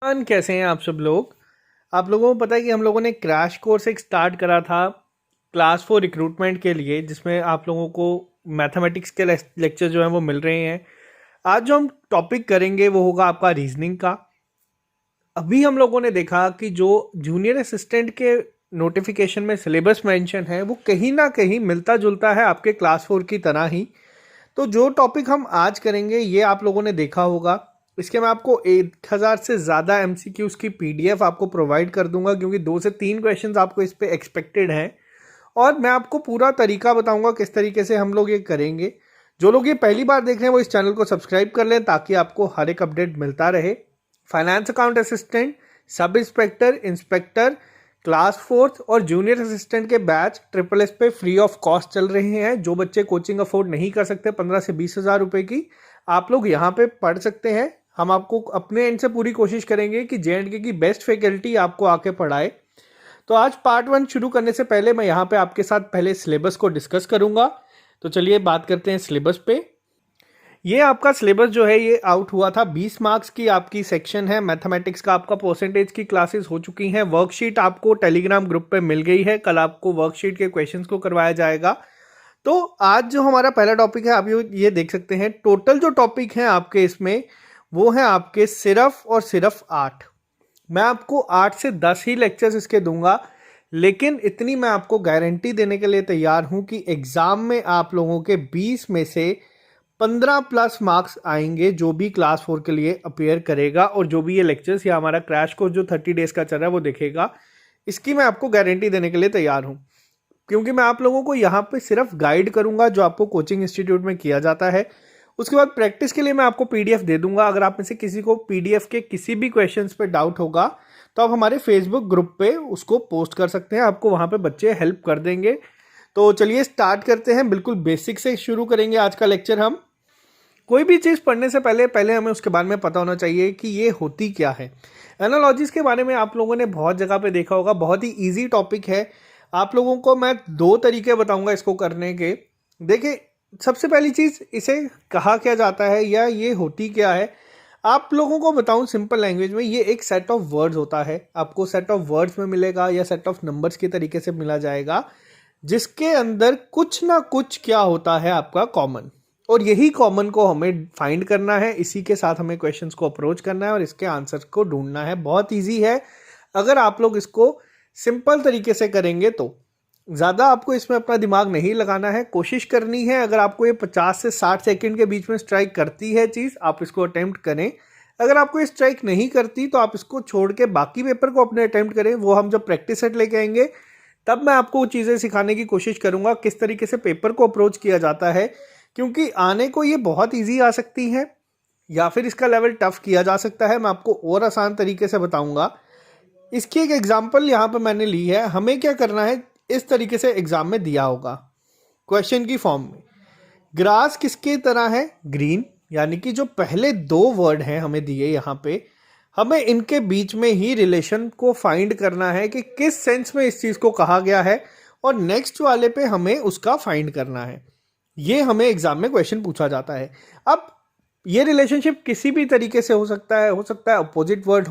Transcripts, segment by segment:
कैसे हैं आप सब लोग। आप लोगों को पता है कि हम लोगों ने क्रैश कोर्स एक स्टार्ट करा था क्लास 4 रिक्रूटमेंट के लिए, जिसमें आप लोगों को मैथमेटिक्स के लेक्चर जो हैं वो मिल रहे हैं। आज जो हम टॉपिक करेंगे वो होगा आपका रीजनिंग का। अभी हम लोगों ने देखा कि जो जूनियर असिस्टेंट के नोटिफिकेशन में सिलेबस मेंशन है वो कहीं ना कहीं मिलता जुलता है आपके क्लास 4 की तरह ही। तो जो टॉपिक हम आज करेंगे ये आप लोगों ने देखा होगा। इसके मैं आपको 1000 से ज़्यादा एमसीक्यूज़ की पीडीएफ आपको प्रोवाइड कर दूंगा, क्योंकि 2 से 3 क्वेश्चंस आपको इस पे एक्सपेक्टेड हैं। और मैं आपको पूरा तरीका बताऊंगा किस तरीके से हम लोग ये करेंगे। जो लोग ये पहली बार देख रहे हैं वो इस चैनल को सब्सक्राइब कर लें ताकि आपको हर एक अपडेट मिलता रहे। Finance account assistant, sub inspector, inspector, class 4 और जूनियर असिस्टेंट के बैच ट्रिपल एस पे फ्री ऑफ कॉस्ट चल रहे हैं। जो बच्चे कोचिंग अफोर्ड नहीं कर सकते 15 से 20 हज़ार रुपये की, आप लोग यहाँ पे पढ़ सकते हैं। हम आपको अपने एंड से पूरी कोशिश करेंगे कि जे&के की बेस्ट फैकल्टी आपको आके पढ़ाए। तो आज पार्ट 1 शुरू करने से पहले मैं यहाँ पे आपके साथ पहले सिलेबस को डिस्कस करूँगा। तो चलिए बात करते हैं सिलेबस पे। ये आपका सिलेबस जो है ये आउट हुआ था। 20 मार्क्स की आपकी सेक्शन है। मैथमेटिक्स का आपका परसेंटेज की क्लासेस हो चुकी हैं। वर्कशीट आपको टेलीग्राम ग्रुप पे मिल गई है। कल आपको वर्कशीट के क्वेश्चंस को करवाया जाएगा। तो आज जो हमारा पहला टॉपिक है, आप ये देख सकते हैं। टोटल जो टॉपिक हैं आपके इसमें वो है आपके सिर्फ और सिर्फ 8। मैं आपको 8 से 10 ही लेक्चर्स इसके दूंगा, लेकिन इतनी मैं आपको गारंटी देने के लिए तैयार हूं कि एग्जाम में आप लोगों के 20 में से 15 प्लस मार्क्स आएंगे जो भी क्लास 4 के लिए अपेयर करेगा और जो भी ये लेक्चर्स या हमारा क्रैश कोर्स जो 30 डेज का चल रहा है वो देखेगा। इसकी मैं आपको गारंटी देने के लिए तैयार हूं, क्योंकि मैं आप लोगों को यहाँ पे सिर्फ गाइड करूंगा जो आपको कोचिंग इंस्टीट्यूट में किया जाता है। उसके बाद प्रैक्टिस के लिए मैं आपको पीडीएफ दे दूंगा। अगर आप में से किसी को पीडीएफ के किसी भी क्वेश्चंस पे डाउट होगा तो आप हमारे फेसबुक ग्रुप पे उसको पोस्ट कर सकते हैं। आपको वहाँ पे बच्चे हेल्प कर देंगे। तो चलिए स्टार्ट करते हैं। बिल्कुल बेसिक से शुरू करेंगे आज का लेक्चर। हम कोई भी चीज़ पढ़ने से पहले हमें उसके बारे में पता होना चाहिए कि ये होती क्या है। एनालॉजीज के बारे में आप लोगों ने बहुत जगह पे देखा होगा। बहुत ही ईजी टॉपिक है। आप लोगों को मैं 2 तरीके बताऊंगा इसको करने के। देखिए, सबसे पहली चीज़, इसे कहा क्या जाता है या ये होती क्या है। आप लोगों को बताऊं सिंपल लैंग्वेज में, ये एक सेट ऑफ वर्ड्स होता है। आपको सेट ऑफ वर्ड्स में मिलेगा या सेट ऑफ नंबर्स के तरीके से मिला जाएगा, जिसके अंदर कुछ ना कुछ क्या होता है आपका कॉमन, और यही कॉमन को हमें फाइंड करना है। इसी के साथ हमें क्वेश्चंस को अप्रोच करना है और इसके आंसर को ढूंढना है। बहुत ईजी है। अगर आप लोग इसको सिंपल तरीके से करेंगे तो ज़्यादा आपको इसमें अपना दिमाग नहीं लगाना है। कोशिश करनी है, अगर आपको ये 50 से 60 सेकंड के बीच में स्ट्राइक करती है चीज़, आप इसको अटेम्प्ट करें। अगर आपको ये स्ट्राइक नहीं करती तो आप इसको छोड़ के बाकी पेपर को अपने अटेम्प्ट करें। वो हम जब प्रैक्टिस सेट लेके आएंगे तब मैं आपको वो चीज़ें सिखाने की कोशिश करूँगा किस तरीके से पेपर को अप्रोच किया जाता है, क्योंकि आने को ये बहुत ईजी आ सकती है या फिर इसका लेवल टफ किया जा सकता है। मैं आपको और आसान तरीके से बताऊँगा। इसकी एक एग्जाम्पल यहाँ पर मैंने ली है। हमें क्या करना है, इस तरीके से एग्जाम में दिया होगा क्वेश्चन की फॉर्म में। ग्रास किसके तरह है, ग्रीन। यानी कि जो पहले 2 वर्ड हैं हमें दिए यहाँ पे, हमें इनके बीच में ही रिलेशन को फाइंड करना है कि किस सेंस में इस चीज़ को कहा गया है, और नेक्स्ट वाले पे हमें उसका फाइंड करना है। ये हमें एग्जाम में क्वेश्चन पूछा जाता है। अब ये रिलेशनशिप किसी भी तरीके से हो सकता है अपोजिट वर्ड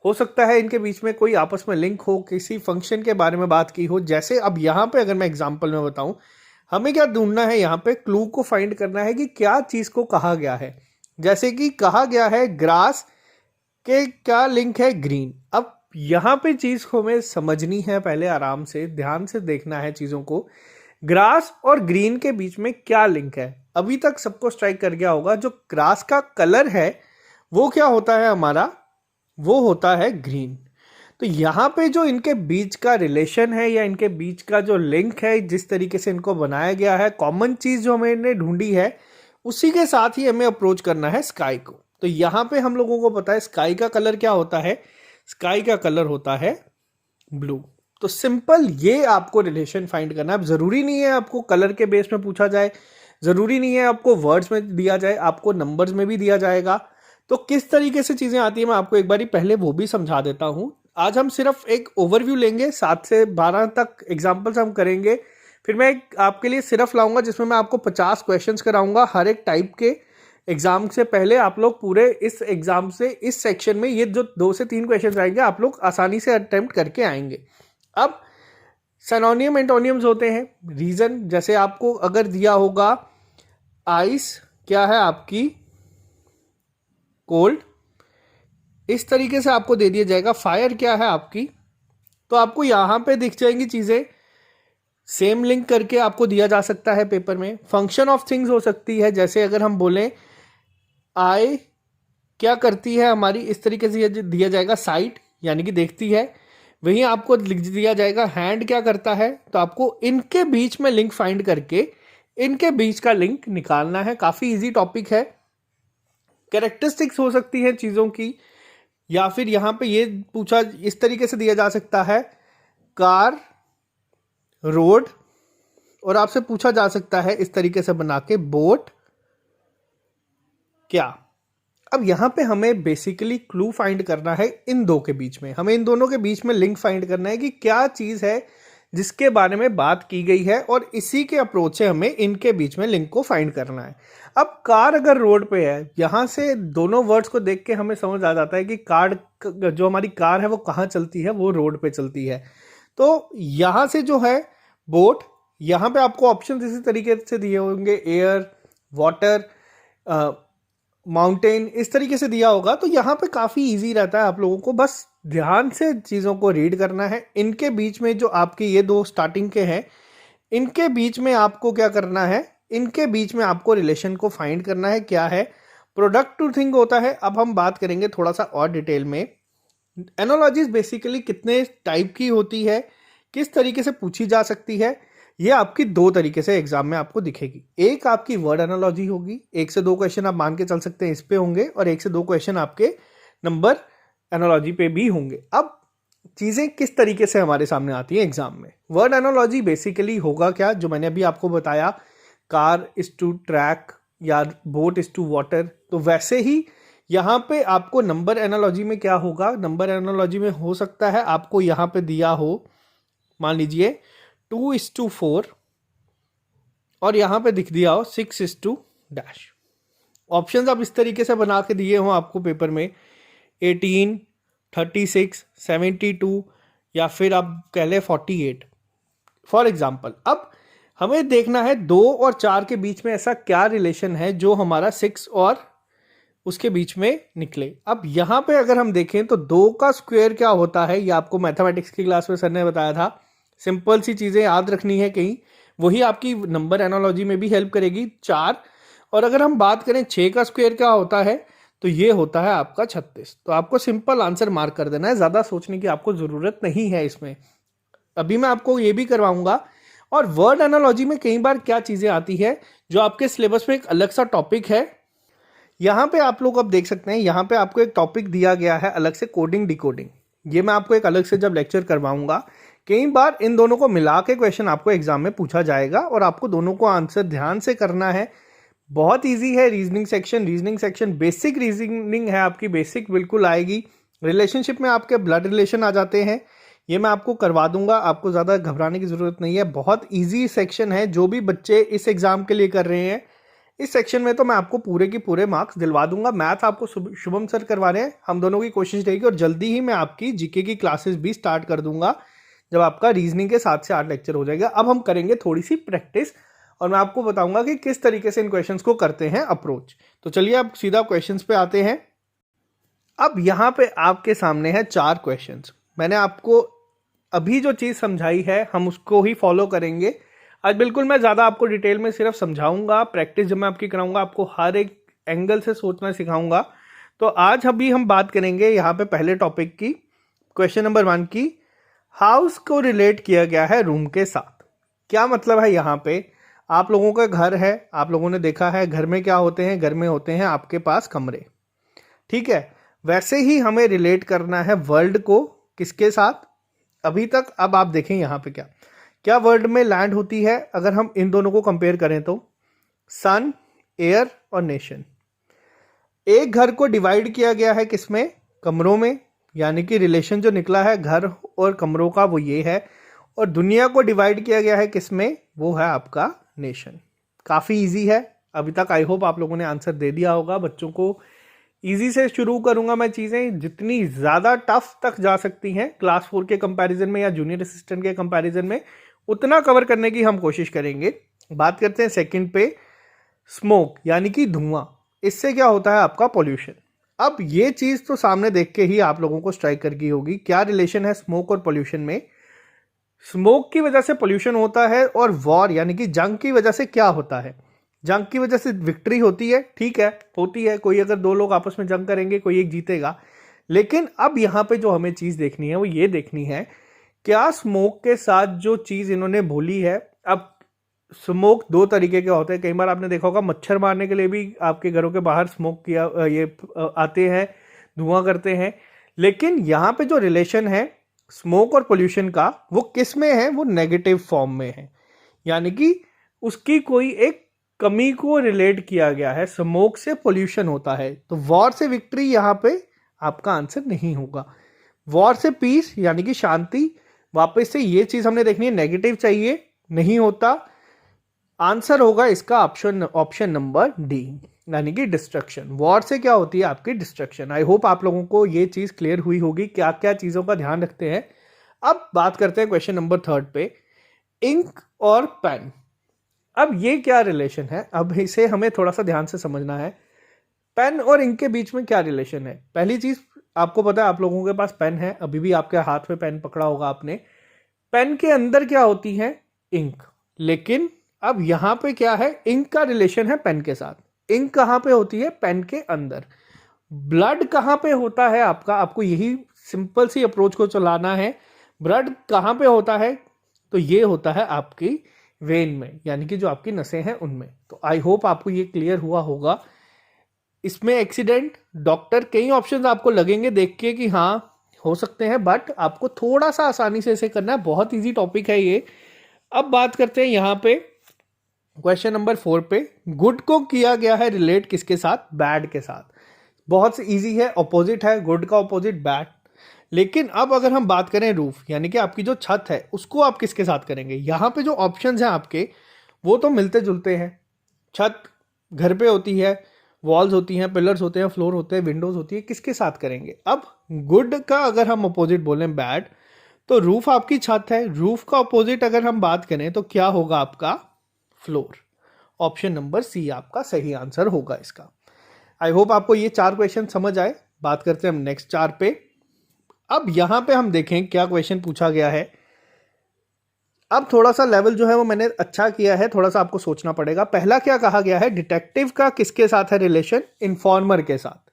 हो सकता है इनके बीच में कोई आपस में लिंक हो, किसी फंक्शन के बारे में बात की हो। जैसे अब यहाँ पे अगर मैं एग्जांपल में बताऊं, हमें क्या ढूंढना है, यहाँ पे क्लू को फाइंड करना है कि क्या चीज़ को कहा गया है। जैसे कि कहा गया है ग्रास के क्या लिंक है, ग्रीन। अब यहाँ पे चीज़ को हमें समझनी है, पहले आराम से ध्यान से देखना है चीज़ों को। ग्रास और ग्रीन के बीच में क्या लिंक है, अभी तक सबको स्ट्राइक कर गया होगा। जो ग्रास का कलर है वो क्या होता है हमारा, वो होता है ग्रीन। तो यहाँ पे जो इनके बीच का रिलेशन है या इनके बीच का जो लिंक है, जिस तरीके से इनको बनाया गया है, कॉमन चीज़ जो हमने ढूंढी है, उसी के साथ ही हमें अप्रोच करना है स्काई को। तो यहाँ पे हम लोगों को पता है स्काई का कलर क्या होता है, स्काई का कलर होता है ब्लू। तो सिंपल ये आपको रिलेशन फाइंड करना है। अब ज़रूरी नहीं है आपको कलर के बेस में पूछा जाए, ज़रूरी नहीं है आपको वर्ड्स में दिया जाए, आपको नंबर्स में भी दिया जाएगा। तो किस तरीके से चीज़ें आती हैं मैं आपको एक बारी पहले वो भी समझा देता हूँ। आज हम सिर्फ एक ओवरव्यू लेंगे, 7 से 12 तक एग्जाम्पल्स हम करेंगे। फिर मैं एक आपके लिए सिर्फ लाऊंगा जिसमें मैं आपको 50 क्वेश्चंस कराऊंगा हर एक टाइप के। एग्जाम से पहले आप लोग पूरे इस एग्जाम से इस सेक्शन में ये जो 2 से 3 क्वेश्चन आएंगे आप लोग आसानी से अटेम्प्ट करके आएंगे। अब सिनोनियम एंटोनियम्स होते हैं। रीजन जैसे आपको अगर दिया होगा आइस क्या है आपकी कोल्ड, इस तरीके से आपको दे दिया जाएगा। फायर क्या है आपकी, तो आपको यहां पे दिख जाएंगी चीजें, सेम लिंक करके आपको दिया जा सकता है पेपर में। फंक्शन ऑफ थिंग्स हो सकती है, जैसे अगर हम बोलें आई क्या करती है हमारी, इस तरीके से दिया जाएगा साइट यानी कि देखती है। वहीं आपको लिख दिया जाएगा हैंड क्या करता है, तो आपको इनके बीच में लिंक फाइंड करके इनके बीच का लिंक निकालना है। काफी इजी टॉपिक है। कैरेक्टरिस्टिक्स हो सकती है चीजों की, या फिर यहां पे ये पूछा इस तरीके से दिया जा सकता है कार रोड, और आपसे पूछा जा सकता है इस तरीके से बना के बोट क्या। अब यहां पे हमें बेसिकली क्लू फाइंड करना है इन दो के बीच में, हमें इन दोनों के बीच में लिंक फाइंड करना है कि क्या चीज है जिसके बारे में बात की गई है, और इसी के अप्रोच से हमें इनके बीच में लिंक को फाइंड करना है। अब कार अगर रोड पे है, यहां से दोनों वर्ड्स को देख के हमें समझ आ जाता है कि कार जो हमारी कार है वो कहाँ चलती है, वो रोड पे चलती है। तो यहां से जो है बोट, यहां पे आपको ऑप्शन इसी तरीके से दिए होंगे, एयर, वाटर, माउंटेन, इस तरीके से दिया होगा। तो यहाँ पे काफ़ी इजी रहता है, आप लोगों को बस ध्यान से चीज़ों को रीड करना है। इनके बीच में जो आपके ये दो स्टार्टिंग के हैं, इनके बीच में आपको क्या करना है, इनके बीच में आपको रिलेशन को फाइंड करना है। क्या है, प्रोडक्ट टू थिंग होता है। अब हम बात करेंगे थोड़ा सा और डिटेल में। एनालॉजीज बेसिकली कितने टाइप की होती है, किस तरीके से पूछी जा सकती है, ये आपकी 2 तरीके से एग्जाम में आपको दिखेगी। एक आपकी वर्ड एनालॉजी होगी, 1 से 2 क्वेश्चन आप मान के चल सकते हैं इस पे होंगे, और 1 से 2 क्वेश्चन आपके नंबर एनालॉजी पे भी होंगे। अब चीजें किस तरीके से हमारे सामने आती है एग्जाम में। वर्ड एनालॉजी बेसिकली होगा क्या, जो मैंने अभी आपको बताया, कार इज टू ट्रैक या बोट इज टू वाटर, तो वैसे ही यहाँ पे आपको नंबर एनालॉजी में क्या होगा, नंबर एनालॉजी में हो सकता है आपको यहाँ पे दिया हो, मान लीजिए 2:4, और यहां पे दिख दिया हो 6:। ऑप्शंस आप इस तरीके से बना के दिए हो आपको पेपर में, 18, 36, 72, या फिर आप कह ले 48 फॉर एग्जाम्पल। अब हमें देखना है 2 और 4 के बीच में ऐसा क्या रिलेशन है जो हमारा 6 और उसके बीच में निकले। अब यहां पे अगर हम देखें तो 2 का स्क्वायर क्या होता है, ये आपको मैथमेटिक्स की क्लास में सर ने बताया था। सिंपल सी चीजें याद रखनी है कहीं, वही आपकी नंबर एनालॉजी में भी हेल्प करेगी। 4, और अगर हम बात करें 6 का स्क्वायर क्या होता है, तो ये होता है आपका 36। तो आपको सिंपल आंसर मार्क कर देना है, ज्यादा सोचने की आपको जरूरत नहीं है इसमें। अभी मैं आपको ये भी करवाऊंगा। और वर्ड एनालॉजी में कई बार क्या चीजें आती है जो आपके सिलेबस में एक अलग सा टॉपिक है। यहाँ पे आप लोग अब देख सकते हैं, यहाँ पे आपको एक टॉपिक दिया गया है अलग से, कोडिंग डिकोडिंग। ये मैं आपको एक अलग से जब लेक्चर करवाऊंगा, कई बार इन दोनों को मिला के क्वेश्चन आपको एग्जाम में पूछा जाएगा, और आपको दोनों को आंसर ध्यान से करना है। बहुत इजी है रीजनिंग सेक्शन बेसिक रीजनिंग है आपकी, बेसिक बिल्कुल आएगी। रिलेशनशिप में आपके ब्लड रिलेशन आ जाते हैं, ये मैं आपको करवा दूंगा, आपको ज़्यादा घबराने की ज़रूरत नहीं है। बहुत ईजी सेक्शन है, जो भी बच्चे इस एग्ज़ाम के लिए कर रहे हैं, इस सेक्शन में तो मैं आपको पूरे के पूरे मार्क्स दिलवा दूंगा। मैथ आपको शुभम सर करवा रहे हैं, हम दोनों की कोशिश रहेगी, और जल्दी ही मैं आपकी जीके की क्लासेस भी स्टार्ट कर दूंगा, जब आपका रीजनिंग के 7 से 8 लेक्चर हो जाएगा। अब हम करेंगे थोड़ी सी प्रैक्टिस, और मैं आपको बताऊंगा कि किस तरीके से इन क्वेश्चंस को करते हैं अप्रोच। तो चलिए अब सीधा क्वेश्चंस पे आते हैं। अब यहाँ पे आपके सामने है 4 क्वेश्चंस। मैंने आपको अभी जो चीज़ समझाई है हम उसको ही फॉलो करेंगे आज। बिल्कुल मैं ज़्यादा आपको डिटेल में सिर्फ समझाऊंगा, प्रैक्टिस जब मैं आपकी कराऊंगा आपको हर एक एंगल से सोचना सिखाऊंगा। तो आज अभी हम बात करेंगे यहाँ पे पहले टॉपिक की, क्वेश्चन नंबर 1 की। हाउस को रिलेट किया गया है रूम के साथ। क्या मतलब है, यहाँ पे आप लोगों का घर है, आप लोगों ने देखा है घर में क्या होते हैं, घर में होते हैं आपके पास कमरे, ठीक है। वैसे ही हमें रिलेट करना है वर्ल्ड को किसके साथ, अभी तक। अब आप देखें यहाँ पे क्या क्या वर्ल्ड में लैंड होती है, अगर हम इन दोनों को कंपेयर करें तो सन, एयर और नेशन। एक घर को डिवाइड किया गया है किसमें, कमरों में, यानी कि रिलेशन जो निकला है घर और कमरों का वो ये है। और दुनिया को डिवाइड किया गया है किसमें, वो है आपका नेशन। काफी इजी है, अभी तक आई होप आप लोगों ने आंसर दे दिया होगा। बच्चों को इजी से शुरू करूंगा मैं, चीज़ें जितनी ज़्यादा टफ तक जा सकती हैं क्लास 4 के कंपैरिजन में या जूनियर असिस्टेंट के कंपैरिजन में, उतना कवर करने की हम कोशिश करेंगे। बात करते हैं सेकंड पे, स्मोक यानी कि धुआं। इससे क्या होता है आपका पॉल्यूशन। अब ये चीज़ तो सामने देख के ही आप लोगों को स्ट्राइक कर गई होगी, क्या रिलेशन है स्मोक और पॉल्यूशन में। स्मोक की वजह से पॉल्यूशन होता है और वॉर यानी कि जंग की वजह से क्या होता है, जंग की वजह से विक्ट्री होती है, ठीक है होती है। कोई अगर दो लोग आपस में जंग करेंगे कोई एक जीतेगा। लेकिन अब यहाँ पे जो हमें चीज़ देखनी है वो ये देखनी है, क्या स्मोक के साथ जो चीज़ इन्होंने बोली है। अब स्मोक दो तरीके के होते हैं, कई बार आपने देखा होगा मच्छर मारने के लिए भी आपके घरों के बाहर स्मोक किया ये आते हैं, धुआं करते हैं। लेकिन यहाँ पे जो रिलेशन है स्मोक और पोल्यूशन का, वो किस में है, वो नेगेटिव फॉर्म में है। यानी कि उसकी कोई एक कमी को रिलेट किया गया है। स्मोक से पोल्यूशन होता है, तो वॉर से विक्ट्री यहाँ पे आपका आंसर नहीं होगा। वॉर से पीस यानी कि शांति, वापस से ये चीज हमने देखनी है, नेगेटिव चाहिए, नहीं होता। आंसर होगा इसका ऑप्शन नंबर डी, यानी कि डिस्ट्रक्शन। वॉर से क्या होती है आपकी डिस्ट्रक्शन। आई होप आप लोगों को ये चीज क्लियर हुई होगी, क्या क्या चीजों का ध्यान रखते हैं। अब बात करते हैं क्वेश्चन नंबर 3 पे, इंक और पेन। अब ये क्या रिलेशन है, अब इसे हमें थोड़ा सा ध्यान से समझना है। पेन और इंक के बीच में क्या रिलेशन है। पहली चीज आपको पता है, आप लोगों के पास पेन है, अभी भी आपके हाथ में पेन पकड़ा होगा आपने। पेन के अंदर क्या होती है, इंक। लेकिन अब यहां पे क्या है, इंक का रिलेशन है पेन के साथ। इंक कहां पे होती है, पेन के अंदर। ब्लड कहां पे होता है आपका, आपको यही सिंपल सी अप्रोच को चलाना है। ब्लड कहां पे होता है, तो ये होता है आपकी वेन में, यानी कि जो आपकी नसें हैं उनमें। तो आई होप आपको ये क्लियर हुआ होगा। इसमें एक्सीडेंट, डॉक्टर, कई ऑप्शंस आपको लगेंगे देख के कि हाँ हो सकते हैं, बट आपको थोड़ा सा आसानी से इसे करना है। बहुत इजी टॉपिक है ये। अब बात करते हैं यहाँ पे क्वेश्चन नंबर 4 पे, गुड को किया गया है रिलेट किसके साथ, बैड के साथ। बहुत इजी है, ऑपोजिट है, गुड का ऑपोजिट बैड। लेकिन अब अगर हम बात करें रूफ यानी कि आपकी जो छत है, उसको आप किसके साथ करेंगे। यहाँ पे जो ऑप्शंस हैं आपके वो तो मिलते जुलते हैं। छत घर पे होती है, वॉल्स होती हैं, पिलर्स होते हैं, फ्लोर होते हैं, विंडोज होती है, किसके साथ करेंगे। अब गुड का अगर हम अपोजिट बोलें बैड, तो रूफ आपकी छत है। रूफ का अपोजिट अगर हम बात करें तो क्या होगा आपका, फ्लोर। ऑप्शन नंबर सी आपका सही आंसर होगा इसका। आई होप आपको ये 4 क्वेश्चन समझ आए। बात करते हैं हम नेक्स्ट 4 पे। अब यहां पे हम देखें क्या क्वेश्चन पूछा गया है। अब थोड़ा सा लेवल जो है वो मैंने अच्छा किया है, थोड़ा सा आपको सोचना पड़ेगा। पहला क्या कहा गया है, डिटेक्टिव का किसके साथ है रिलेशन, इन्फॉर्मर के साथ।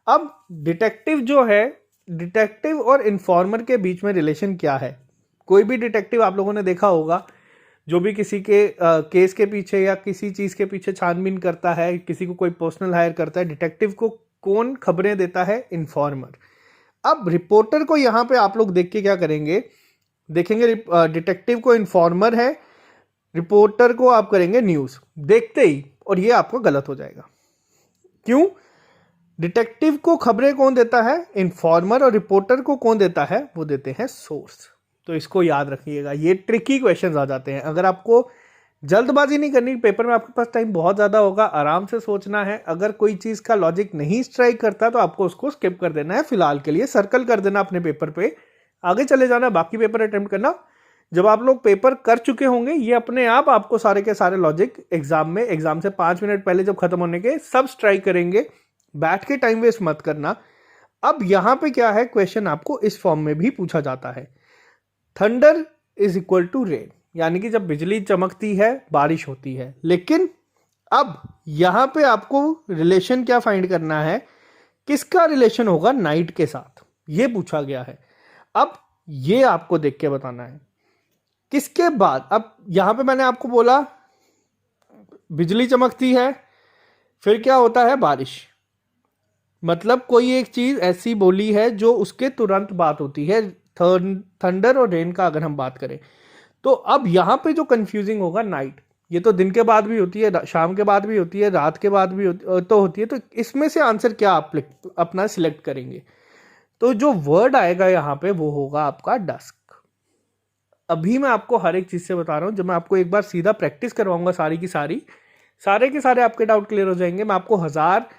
अब डिटेक्टिव जो है, डिटेक्टिव और इन्फॉर्मर के बीच में रिलेशन क्या है। कोई भी डिटेक्टिव आप लोगों ने देखा होगा, जो भी किसी के केस के पीछे या किसी चीज के पीछे छानबीन करता है, किसी को कोई पर्सनल हायर करता है, डिटेक्टिव को कौन खबरें देता है, इन्फॉर्मर। अब रिपोर्टर को यहां पे आप लोग देख के क्या करेंगे, देखेंगे डिटेक्टिव को इन्फॉर्मर है, रिपोर्टर को आप करेंगे न्यूज देखते ही, और ये आपको गलत हो जाएगा। क्यों, डिटेक्टिव को खबरें कौन देता है, इन्फॉर्मर, और रिपोर्टर को कौन देता है, वो देते हैं सोर्स। तो इसको याद रखिएगा, ये ट्रिकी क्वेश्चंस आ जाते हैं। अगर आपको जल्दबाजी नहीं करनी, पेपर में आपके पास टाइम बहुत ज़्यादा होगा, आराम से सोचना है। अगर कोई चीज़ का लॉजिक नहीं स्ट्राइक करता तो आपको उसको स्किप कर देना है, फिलहाल के लिए सर्कल कर देना अपने पेपर पे, आगे चले जाना, बाकी पेपर अटेम्प्ट करना। जब आप लोग पेपर कर चुके होंगे, ये अपने आप आपको सारे के सारे लॉजिक एग्जाम से 5 मिनट पहले जब खत्म होने के सब स्ट्राइक करेंगे। बैठ के टाइम वेस्ट मत करना। अब यहां पे क्या है, क्वेश्चन आपको इस फॉर्म में भी पूछा जाता है, thunder is equal to rain, यानी कि जब बिजली चमकती है बारिश होती है। लेकिन अब यहां पे आपको रिलेशन क्या फाइंड करना है, किसका रिलेशन होगा नाइट के साथ, ये पूछा गया है। अब ये आपको देख के बताना है किसके बाद। अब यहां पे मैंने आपको बोला बिजली चमकती है, फिर क्या होता है, बारिश। मतलब कोई एक चीज ऐसी बोली है जो उसके तुरंत बात होती है, थंडर और रेन का अगर हम बात करें। तो अब यहां पे जो कंफ्यूजिंग होगा, नाइट, ये तो दिन के बाद भी होती है, शाम के बाद भी होती है, रात के बाद भी होती है। तो इसमें से आंसर क्या आप अपना सिलेक्ट करेंगे। तो जो वर्ड आएगा यहां पे वो होगा आपका डस्क। अभी मैं आपको हर एक चीज से बता रहा हूं, जब मैं आपको एक बार सीधा प्रैक्टिस करवाऊंगा सारी की सारी, सारे के सारे आपके डाउट क्लियर हो जाएंगे। मैं आपको 1000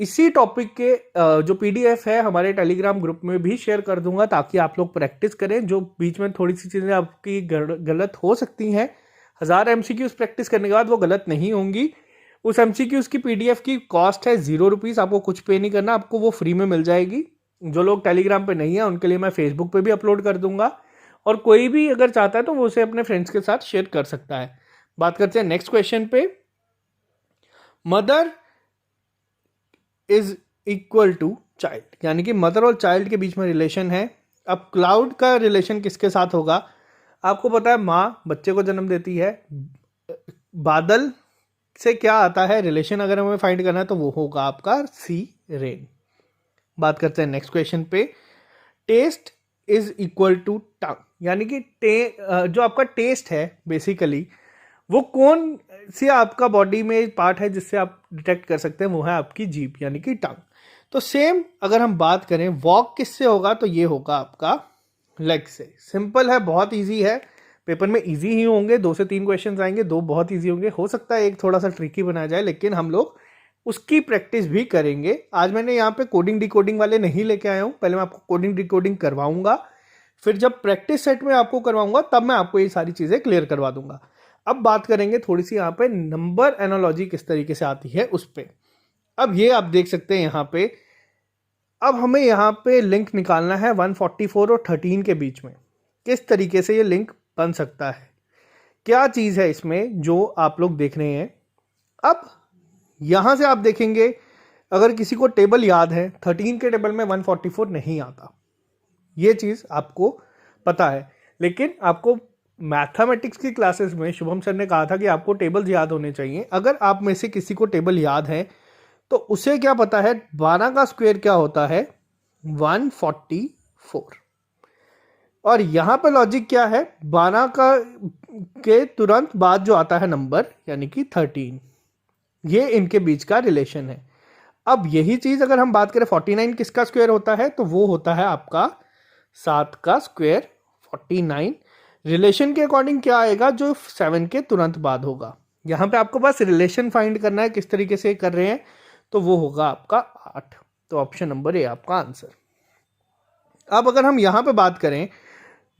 इसी टॉपिक के जो पीडीएफ है हमारे टेलीग्राम ग्रुप में भी शेयर कर दूंगा, ताकि आप लोग प्रैक्टिस करें। जो बीच में थोड़ी सी चीज़ें आपकी गलत हो सकती हैं, 1000 एमसीक्यूज प्रैक्टिस करने के बाद वो गलत नहीं होंगी। उस एमसीक्यूज की पीडीएफ की कॉस्ट है 0 रुपीज़, आपको कुछ पे नहीं करना, आपको वो फ्री में मिल जाएगी। जो लोग टेलीग्राम पे नहीं है उनके लिए मैं फेसबुक पे भी अपलोड कर दूंगा, और कोई भी अगर चाहता है तो वो उसे अपने फ्रेंड्स के साथ शेयर कर सकता है। बात करते हैं नेक्स्ट क्वेश्चन पे। Mother is equal to child, यानी कि मदर और चाइल्ड के बीच में रिलेशन है। अब क्लाउड का रिलेशन किसके साथ होगा? आपको पता है माँ बच्चे को जन्म देती है, बादल से क्या आता है रिलेशन, अगर हमें फाइंड करना है तो वो होगा आपका सी रेन। बात करते हैं नेक्स्ट क्वेश्चन पे। Taste is equal to tongue, यानी कि जो आपका टेस्ट है बेसिकली वो कौन सी आपका बॉडी में पार्ट है जिससे आप डिटेक्ट कर सकते हैं, वो है आपकी जीभ यानी कि टंग। तो सेम अगर हम बात करें वॉक किससे होगा, तो ये होगा आपका लेग से। सिंपल है, बहुत इजी है, पेपर में इजी ही होंगे, 2 से 3 क्वेश्चंस आएंगे, 2 बहुत इजी होंगे, हो सकता है एक थोड़ा सा ट्रिकी बना जाए, लेकिन हम लोग उसकी प्रैक्टिस भी करेंगे। आज मैंने यहाँ पे कोडिंग डिकोडिंग वाले नहीं लेके आया हूँ, पहले मैं आपको कोडिंग डिकोडिंग करवाऊंगा, फिर जब प्रैक्टिस सेट में आपको करवाऊंगा तब मैं आपको ये सारी चीज़ें क्लियर करवा दूंगा। अब बात करेंगे थोड़ी सी यहाँ पे नंबर एनालॉजी किस तरीके से आती है उस पर। अब ये आप देख सकते हैं यहाँ पे, अब हमें यहाँ पे लिंक निकालना है 144 और 13 के बीच में। किस तरीके से ये लिंक बन सकता है, क्या चीज़ है इसमें जो आप लोग देख रहे हैं। अब यहाँ से आप देखेंगे, अगर किसी को टेबल याद है 13 के टेबल में 144 नहीं आता, ये चीज़ आपको पता है, लेकिन आपको मैथमेटिक्स की क्लासेस में शुभम सर ने कहा था कि आपको टेबल्स याद होने चाहिए। अगर आप में से किसी को टेबल याद है तो उसे क्या पता है 12 का स्क्वायर क्या होता है, 144। और यहाँ पे लॉजिक क्या है, 12 के तुरंत बाद जो आता है नंबर यानी कि 13, ये इनके बीच का रिलेशन है। अब यही चीज अगर हम बात करें 49 किसका स्क्वायर होता है, तो वो होता है आपका 7 का स्क्वायर 49। रिलेशन के अकॉर्डिंग क्या आएगा, जो 7 के तुरंत बाद होगा। यहाँ पे आपको बस रिलेशन फाइंड करना है, किस तरीके से कर रहे हैं, तो वो होगा आपका 8। तो ऑप्शन नंबर ए आपका आंसर। अब अगर हम यहाँ पे बात करें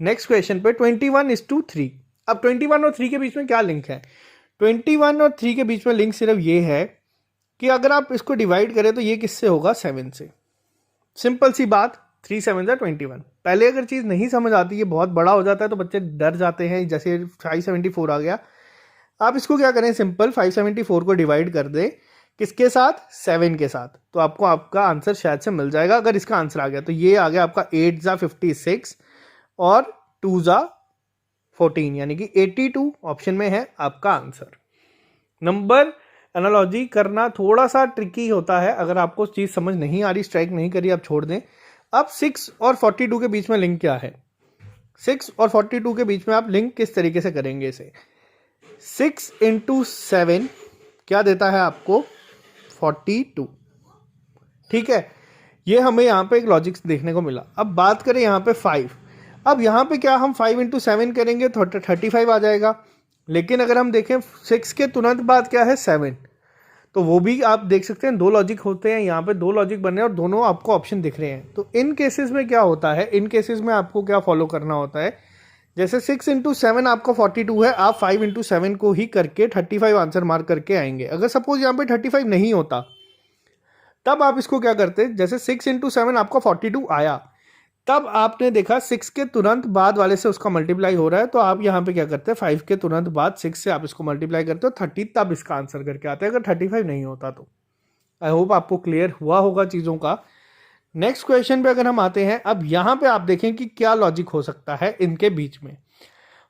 नेक्स्ट क्वेश्चन पे 21:3। अब 21 और 3 के बीच में क्या लिंक है, 21 और 3 के बीच में लिंक सिर्फ ये है कि अगर आप इसको डिवाइड करें तो ये किससे होगा, 7 से। सिंपल सी बात, 3 7 21। पहले अगर चीज़ नहीं समझ आती, ये बहुत बड़ा हो जाता है तो बच्चे डर जाते हैं, जैसे 574 आ गया। आप इसको क्या करें, सिंपल 574 को डिवाइड कर दें किसके साथ, 7 के साथ, तो आपको आपका आंसर शायद से मिल जाएगा। अगर इसका आंसर आ गया तो ये आ गया आपका 8 × 56 और 2 × 14, यानी कि 82 ऑप्शन में है आपका आंसर। नंबर एनालॉजी करना थोड़ा सा ट्रिकी होता है, अगर आपको चीज़ समझ नहीं आ रही, स्ट्राइक नहीं करी, आप छोड़ दें। अब 6 और 42 के बीच में लिंक क्या है, 6 और 42 के बीच में आप लिंक किस तरीके से करेंगे इसे। 6 × 7 क्या देता है आपको, 42। ठीक है, ये हमें यहाँ पे एक लॉजिक देखने को मिला। अब बात करें यहाँ पे 5। अब यहाँ पे क्या हम 5 × 7 करेंगे तो 35 आ जाएगा, लेकिन अगर हम देखें 6 के तुरंत बाद क्या है, 7, तो वो भी आप देख सकते हैं 2 लॉजिक होते हैं, यहाँ पे 2 लॉजिक बन रहे हैं और दोनों आपको ऑप्शन दिख रहे हैं। तो इन केसेस में क्या होता है, इन केसेस में आपको क्या फॉलो करना होता है, जैसे 6 × 7 आपका 42 है, आप 5 × 7 को ही करके 35 आंसर मार्क करके आएंगे। अगर सपोज यहाँ पे 35 नहीं होता तब आप इसको क्या करते, जैसे 6 × 7 आपका 42 आया, तब आपने देखा 6 के तुरंत बाद वाले से उसका मल्टीप्लाई हो रहा है, तो आप यहाँ पे क्या करते हैं 5 के तुरंत बाद 6 से आप इसको मल्टीप्लाई करते हो 30, तब इसका आंसर करके आते हैं, अगर 35 नहीं होता तो। आई होप आपको क्लियर हुआ होगा चीज़ों का। नेक्स्ट क्वेश्चन पे अगर हम आते हैं, अब यहाँ पे आप देखें कि क्या लॉजिक हो सकता है इनके बीच में।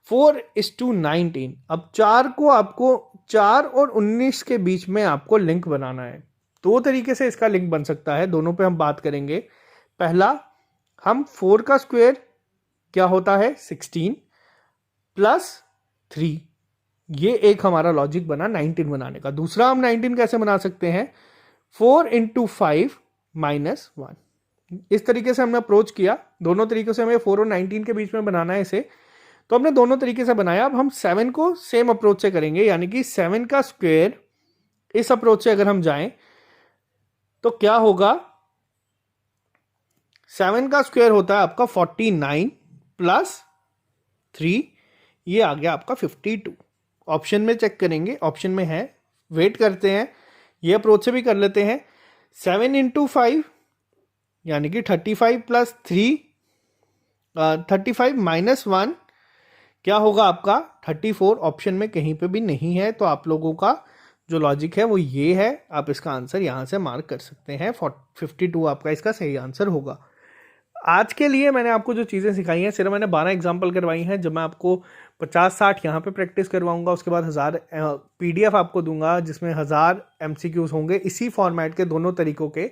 4:19। अब 4 को आपको 4 और 19 के बीच में आपको लिंक बनाना है। 2 तरीके से इसका लिंक बन सकता है, दोनों पे हम बात करेंगे। पहला, हम 4 का स्क्वायर क्या होता है, 16 + 3, ये एक हमारा लॉजिक बना 19 बनाने का। दूसरा हम 19 कैसे बना सकते हैं, 4 × 5 - 1। इस तरीके से हमने अप्रोच किया, दोनों तरीकों से हमें 4 और 19 के बीच में बनाना है इसे, तो हमने दोनों तरीके से बनाया। अब हम 7 को सेम अप्रोच से करेंगे, यानी कि 7 का स्क्वायर इस अप्रोच से अगर हम जाएं तो क्या होगा, 7 का स्क्वायर होता है आपका 49 प्लस 3, ये आ गया आपका 52। ऑप्शन में चेक करेंगे, ऑप्शन में है, वेट करते हैं, ये अप्रोच से भी कर लेते हैं। 7 इंटू 5 यानी कि 35 प्लस 3, 35 माइनस 1 क्या होगा आपका 34। ऑप्शन में कहीं पे भी नहीं है, तो आप लोगों का जो लॉजिक है वो ये है, आप इसका आंसर यहाँ से मार्क कर सकते हैं। 52 आपका इसका सही आंसर होगा। आज के लिए मैंने आपको जो चीज़ें सिखाई हैं, सिर्फ मैंने 12 एग्जाम्पल करवाई हैं। जब मैं आपको 50-60 यहाँ पे प्रैक्टिस करवाऊंगा, उसके बाद 1000 PDF आपको दूंगा जिसमें 1000 MCQs होंगे इसी फॉर्मेट के, दोनों तरीकों के।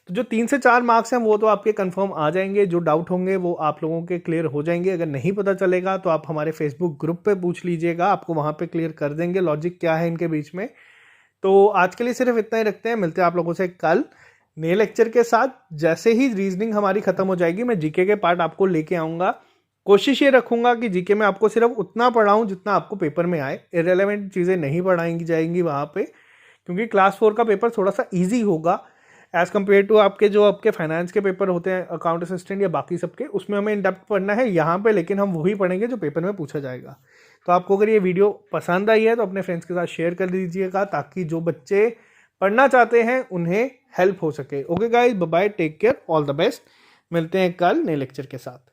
तो जो 3 से 4 मार्क्स हैं वो तो आपके कंफर्म आ जाएंगे, जो डाउट होंगे वो आप लोगों के क्लियर हो जाएंगे। अगर नहीं पता चलेगा तो आप हमारे फेसबुक ग्रुप पे पूछ लीजिएगा, आपको वहाँ पे क्लियर कर देंगे लॉजिक क्या है इनके बीच में। तो आज के लिए सिर्फ इतना ही रखते हैं, मिलते हैं आप लोगों से कल नए लेक्चर के साथ। जैसे ही रीजनिंग हमारी खत्म हो जाएगी मैं जीके के पार्ट आपको लेके आऊँगा। कोशिश ये रखूँगा कि जीके में आपको सिर्फ उतना पढ़ाऊँ जितना आपको पेपर में आए, इररिलेवेंट चीज़ें नहीं पढ़ाई जाएंगी वहाँ पे, क्योंकि क्लास 4 का पेपर थोड़ा सा ईजी होगा एज़ कम्पेयर टू आपके जो आपके फाइनेंस के पेपर होते हैं, अकाउंट असिस्टेंट या बाकी सबके, उसमें हमें इन डेप्थ पढ़ना है। यहाँ पे लेकिन हम वही पढ़ेंगे जो पेपर में पूछा जाएगा। तो आपको अगर ये वीडियो पसंद आई है तो अपने फ्रेंड्स के साथ शेयर कर दीजिएगा, ताकि जो बच्चे पढ़ना चाहते हैं उन्हें हेल्प हो सके। Okay guys, bye bye, take care, all the best. मिलते हैं कल नए लेक्चर के साथ।